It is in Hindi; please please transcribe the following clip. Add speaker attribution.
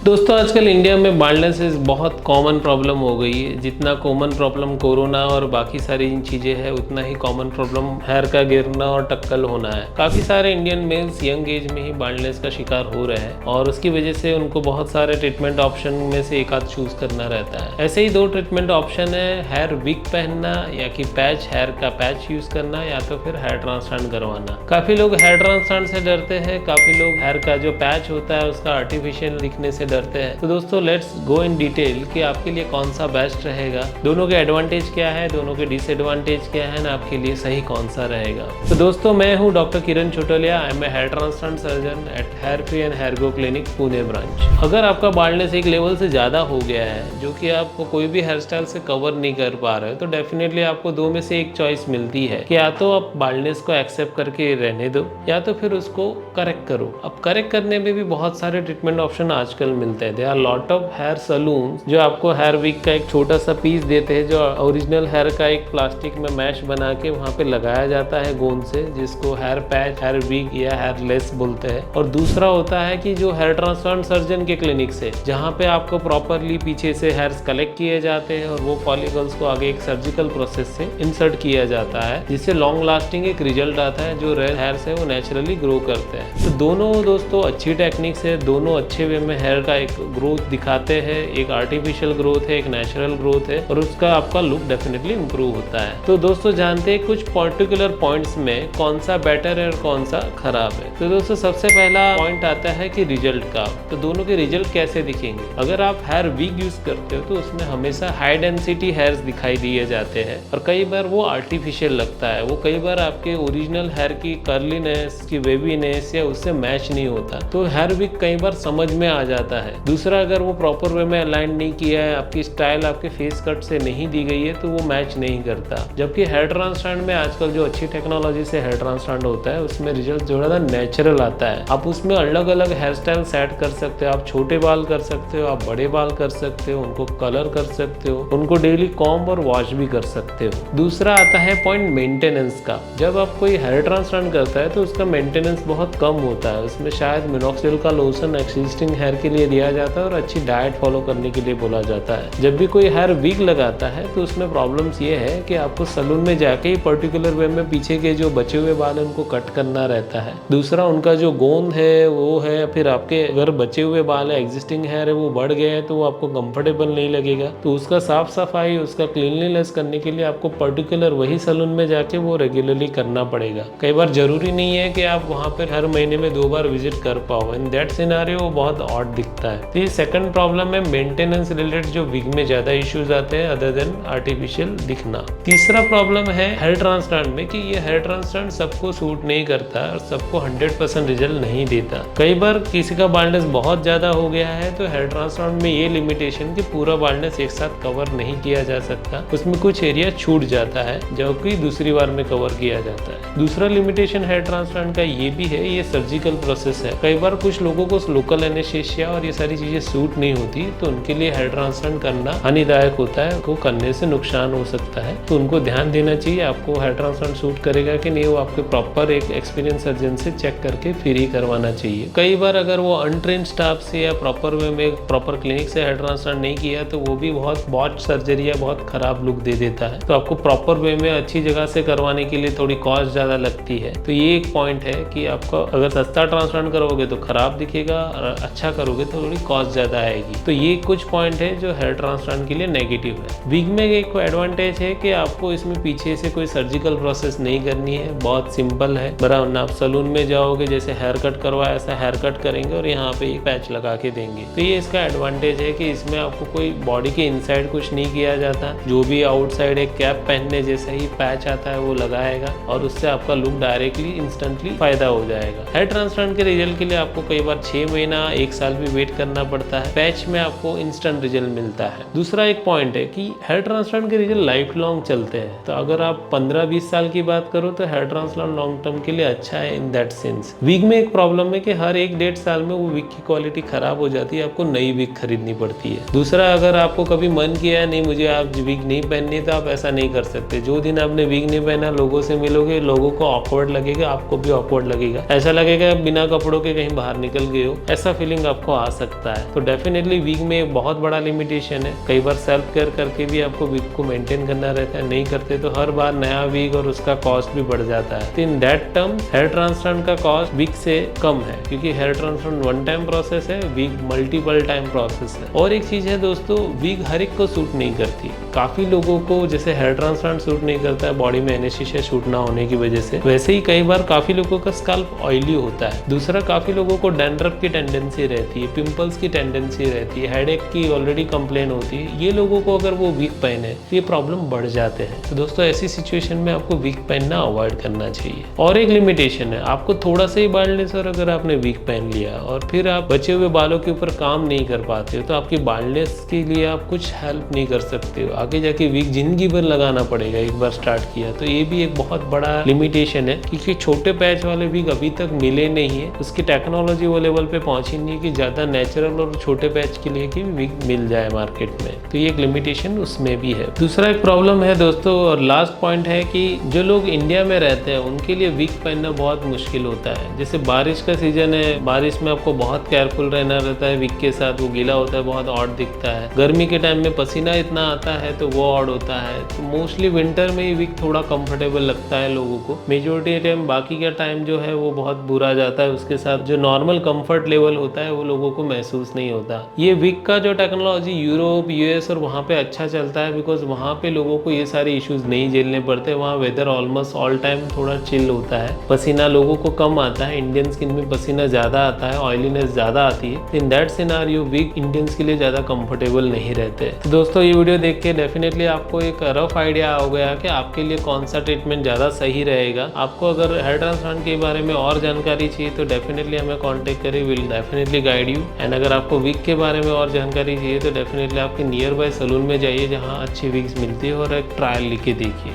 Speaker 1: दोस्तों आजकल इंडिया में बाल्डनेस बहुत कॉमन प्रॉब्लम हो गई है। जितना कॉमन प्रॉब्लम कोरोना और बाकी सारी चीज़ें हैं, उतना ही कॉमन प्रॉब्लम हेयर का गिरना और टक्कल होना है। काफ़ी सारे इंडियन मेल्स यंग एज में ही बाल्डनेस का शिकार हो रहे हैं और उसकी वजह से उनको बहुत सारे ट्रीटमेंट ऑप्शन में से एक आध चूज करना रहता है। ऐसे ही दो ट्रीटमेंट ऑप्शन है, हेयर विग पहनना या कि पैच, हेयर का पैच यूज करना या तो फिर हेयर ट्रांसप्लांट करवाना। काफ़ी लोग हेयर ट्रांसप्लांट से डरते हैं, काफ़ी लोग हेयर का जो पैच होता है उसका आर्टिफिशियल दिखने से डरते हैं। तो दोस्तों लेट्स गो इन डिटेल कि आपके लिए कौन सा बेस्ट रहेगा, दोनों के एडवांटेज क्या है, दोनों के डिसएडवांटेज क्या है, ना आपके लिए सही कौन सा रहेगा। तो दोस्तों मैं हूं doctor Kiran Chhotaliya. I am a hair transplant surgeon at hair free and hair grow clinic Pune branch. अगर आपका बाल्डनेस एक लेवल से ज़्यादा हो गया है जो कि आपको कोई भी हेयर स्टाइल से कवर नहीं कर पा रहे हो, तो डेफिनेटली आपको दो में से एक चॉइस मिलती है कि या तो आप बाल्डनेस को एक्सेप्ट करके रहने दो या तो फिर उसको करेक्ट करो। अब करेक्ट करने में भी बहुत सारे ट्रीटमेंट ऑप्शन आजकल मिलते हैं। There are lot of hair salon जो आपको हेयर विग का एक छोटा सा पीस देते हैं, जो ओरिजिनल हेयर का एक प्लास्टिक में मैश बना के वहाँ पे लगाया जाता है गोंद से, जिसको हेयर पैच, हेयर विग या हेयर लेस बोलते हैं। और दूसरा होता है कि जो हेयर ट्रांसप्लांट सर्जन के क्लिनिक से, जहाँ पे आपको प्रॉपरली पीछे से हेयर्स कलेक्ट किए जाते हैं और वो फॉलिकल्स को आगे एक सर्जिकल प्रोसेस से इंसर्ट किया जाता है, जिससे लॉन्ग लास्टिंग एक रिजल्ट आता है। जो रेड हेयर्स है वो नेचुरली ग्रो करते हैं। तो दोनों दोस्तों अच्छी टेक्निक्स है, दोनों अच्छे वे में हेयर का एक ग्रोथ दिखाते हैं। एक आर्टिफिशियल ग्रोथ है, एक नेचुरल ग्रोथ है और उसका आपका लुक डेफिनेटली इंप्रूव होता है। तो दोस्तों जानते हैं कुछ पर्टिकुलर पॉइंट्स में कौन सा बेटर है और कौन सा खराब है। तो दोस्तों सबसे पहला पॉइंट आता है कि रिजल्ट का। तो दोनों के रिजल्ट कैसे दिखेंगे? अगर आप हेयर विग यूज करते हो तो उसमें हमेशा हाई डेंसिटी हेयर्स दिखाई दिए जाते हैं और कई बार वो आर्टिफिशियल लगता है। वो कई बार आपके ओरिजिनल हेयर की कर्लीनेस की वेवीनेस या उससे मैच नहीं होता, तो हेयर विग कई बार समझ में आ जाता है। दूसरा, अगर वो प्रॉपर वे में अलाइन नहीं किया है, आपकी स्टाइल आपके फेस कट से नहीं दी गई है, तो वो मैच नहीं करता। जबकि हेयर ट्रांसप्लांट में आजकल जो अच्छी टेक्नोलॉजी से हेयर ट्रांसप्लांट होता है उसमें रिजल्ट जो है नेचुरल आता है। आप उसमें अलग अलग हेयर स्टाइल सेट कर सकते हो। आप छोटे बाल कर सकते हो, आप बड़े बाल कर सकते हो, उनको कलर कर सकते हो, उनको डेली कॉम्ब और वॉश भी कर सकते हो। दूसरा आता है पॉइंट मेंटेनेंस का। जब आप कोई हेयर ट्रांसप्लांट करता है तो उसका मेंटेनेंस बहुत कम होता है। उसमें शायद मिनॉक्सिडिल का लोशन एक्सिस्टिंग हेयर के लिए दिया जाता है और अच्छी डाइट फॉलो करने के लिए बोला जाता है। जब भी कोई हेयर विग लगाता है तो उसमें प्रॉब्लम्स ये है कि आपको सलून में जाके ही पर्टिकुलर वे में पीछे के जो बचे हुए बाल है उनको कट करना रहता है। दूसरा, उनका जो गोंद है वो है, फिर आपके अगर बचे हुए बाल है, एग्जिस्टिंग हेयर है, वो बढ़ गए हैं तो वो आपको कंफर्टेबल नहीं लगेगा। तो उसका साफ सफाई, उसका क्लीनलीनेस करने के लिए आपको पर्टिकुलर वही सलून में जाके वो रेगुलरली करना पड़ेगा। कई बार जरूरी नहीं है कि आप वहाँ पर हर महीने में 2 बार विजिट कर पाओ। इन दैट सिनेरियो वो बहुत ऑड दिखता है। तो ये सेकंड प्रॉब्लम है, मेंटेनेंस रिलेटेड जो विग में ज्यादा इश्यूज आते हैं अदर देन आर्टिफिशियल दिखना। तीसरा प्रॉब्लम है हेयर ट्रांसप्लांट में कि ये हेयर ट्रांसप्लांट सबको सूट नहीं करता और सबको 100% रिजल्ट नहीं देता। कई बार किसी का बाल्डनेस बहुत ज्यादा हो गया है तो हेयर ट्रांसप्लांट में ये लिमिटेशन कि पूरा बाल्डनेस एक साथ कवर नहीं किया जा सकता, उसमें कुछ एरिया छूट जाता है जो कि दूसरी बार में कवर किया जाता है। दूसरा लिमिटेशन हेयर ट्रांसप्लांट का ये भी है, ये सर्जिकल प्रोसेस है। कई बार कुछ लोगों को लोकल एनेस्थीसिया और ये सारी चीजें सूट नहीं होती, तो उनके लिए हेयर ट्रांसप्लांट करना हानिदायक होता है, उनको करने से नुकसान हो सकता है। तो उनको ध्यान देना चाहिए आपको हेयर ट्रांसप्लांट सूट करेगा कि नहीं, वो आपके प्रॉपर एक एक्सपीरियंस सर्जन से चेक करके फिर ही करवाना चाहिए। कई बार अगर वो अनट्रेन स्टाफ से या प्रॉपर वे में प्रॉपर क्लिनिक से हेयर ट्रांसप्लांट नहीं किया तो वो भी बहुत बॉट सर्जरी या बहुत खराब लुक दे देता है। तो आपको प्रॉपर वे में अच्छी जगह से करवाने के लिए थोड़ी कॉस्ट ज्यादा लगती है। तो ये एक पॉइंट है कि आपको अगर सस्ता ट्रांसप्लांट करोगे तो खराब दिखेगा और अच्छा करोगे तो थोड़ी कॉस्ट ज्यादा आएगी। तो ये कुछ पॉइंट है जो हेयर ट्रांसप्लांट के लिए नेगेटिव है। विग में एक एडवांटेज है कि आपको इसमें पीछे से कोई सर्जिकल प्रोसेस नहीं करनी है, बहुत सिंपल है। बराबर आप सलून में जाओगे, जैसे हेयर कट करवाया ऐसा हेयर कट करेंगे और यहाँ पे एक पैच लगा के देंगे। तो ये इसका एडवांटेज है कि इसमें आपको कोई बॉडी के इनसाइड कुछ नहीं किया जाता। जो भी आउटसाइड एक कैप पहनने जैसा ही पैच आता है वो लगाएगा और उससे आपका लुक डायरेक्टली इंस्टेंटली फायदा हो जाएगा। हेयर ट्रांसप्लांट के रिजल्ट के लिए आपको कई बार 6 महीना 1 साल भी वेट करना पड़ता है। पैच में आपको इंस्टेंट रिजल्ट मिलता है। दूसरा एक पॉइंट है कि हेयर ट्रांसप्लांट के रिजल्ट लाइफ लॉन्ग चलते हैं। तो अगर आप 15-20 साल की बात करो तो हेयर ट्रांसप्लांट लॉन्ग टर्म के लिए अच्छा है इन दैट सेंस। विग में एक प्रॉब्लम है कि हर 1-1.5 साल में वो विग की क्वालिटी खराब हो जाती है, आपको नई विग खरीदनी पड़ती है। दूसरा, अगर आपको कभी मन किया नहीं मुझे आप विग नहीं पहननी तो आप ऐसा नहीं कर सकते। जो दिन आपने विग नहीं पहना लोगों से मिलोगे, लोगों को ऑकवर्ड लगेगा, आपको भी ऑकवर्ड लगेगा। ऐसा लगेगा बिना कपड़ों के कहीं बाहर निकल गए हो, ऐसा फीलिंग आपको आ सकता है। तो डेफिनेटली वीक में बहुत बड़ा लिमिटेशन है। कई बार सेल्फ केयर करके भी आपको वीक को मेंटेन करना रहता है, नहीं करते तो हर बार नया वीक और उसका कॉस्ट भी बढ़ जाता है। तो in that term hair transplant का कॉस्ट वीक से कम है, क्योंकि hair transplant one time process है, वीक मल्टीपल टाइम प्रोसेस है। और एक चीज है दोस्तों, वीक हर एक को सूट नहीं करती। काफी लोगों को जैसे हेयर ट्रांसप्लांट सूट नहीं करता है बॉडी में एनेस्थीसिया शूट ना होने की वजह से, वैसे ही कई बार काफी लोगों का स्कैल्प ऑयली होता है। दूसरा, काफी लोगों को डैंड्रफ की टेंडेंसी रहती है, पिंपल्स की टेंडेंसी रहती है, हेडेक की ऑलरेडी कंप्लेन होती है। ये लोगों को अगर वो वीक पहने तो ये प्रॉब्लम बढ़ जाते हैं। तो दोस्तों ऐसी सिचुएशन में आपको वीक पहनना अवॉइड करना चाहिए। और एक लिमिटेशन है, आपको थोड़ा सा ही बाल्डनेस और अगर आपने वीक पहन लिया और फिर आप बचे हुए बालों के ऊपर काम नहीं कर पाते हो तो आपकी बाल्डनेस के लिए आप कुछ हेल्प नहीं कर सकते हो। आगे जाके वीक जिंदगी भर लगाना पड़ेगा एक बार स्टार्ट किया तो। ये भी एक बहुत बड़ा लिमिटेशन है, क्योंकि छोटे पैच वाले वीक अभी तक मिले नहीं है। उसकी टेक्नोलॉजी वो लेवल पे पहुंची नहीं है कि ज्यादा नेचुरल और छोटे पैच के लिए की वीक मिल जाए मार्केट में। तो ये एक लिमिटेशन उसमें भी है। दूसरा एक प्रॉब्लम है दोस्तों, और लास्ट पॉइंट है कि जो लोग इंडिया में रहते हैं उनके लिए वीक पहनना बहुत मुश्किल होता है। जैसे बारिश का सीजन है, बारिश में आपको बहुत केयरफुल रहना रहता है वीक के साथ, वो गीला होता है, बहुत ऑड दिखता है। गर्मी के टाइम में पसीना इतना आता है तो वो ऑड होता है। तो मोस्टली विंटर में ही वीक थोड़ा कंफर्टेबल लगता है लोगों को। मेजोरिटी टाइम बाकी का टाइम जो है वो बहुत बुरा जाता है, उसके साथ जो नॉर्मल कंफर्ट लेवल होता है वो लोगों को महसूस नहीं होता। ये वीक का जो टेक्नोलॉजी यूरोप, यूएस और वहाँ पे अच्छा चलता है, बिकॉज वहाँ पे लोगों को ये सारे इश्यूज नहीं झेलने पड़ते। वहाँ वेदर ऑलमोस्ट ऑल टाइम थोड़ा चिल होता है, पसीना लोगों को कम आता है। इंडियन स्किन में पसीना ज़्यादा आता है, ऑयलीनेस ज़्यादा आती है। In that scenario wig Indians के लिए ज़्यादा कंफर्टेबल नहीं रहते। तो दोस्तों ये वीडियो देख के डेफिनेटली आपको एक रफ आइडिया हो गया कि आपके लिए कौन सा ट्रीटमेंट ज़्यादा सही रहेगा। आपको अगर हेयर ट्रांसप्लांट के बारे में और जानकारी चाहिए तो डेफिनेटली हमें कांटेक्ट करें, will definitely guide you. And अगर आपको वीक के बारे में और जानकारी चाहिए तो डेफिनेटली आपके नियर बाय सैलून में जाइए जहाँ अच्छी विग्स मिलती है और एक ट्रायल लिख के देखिए।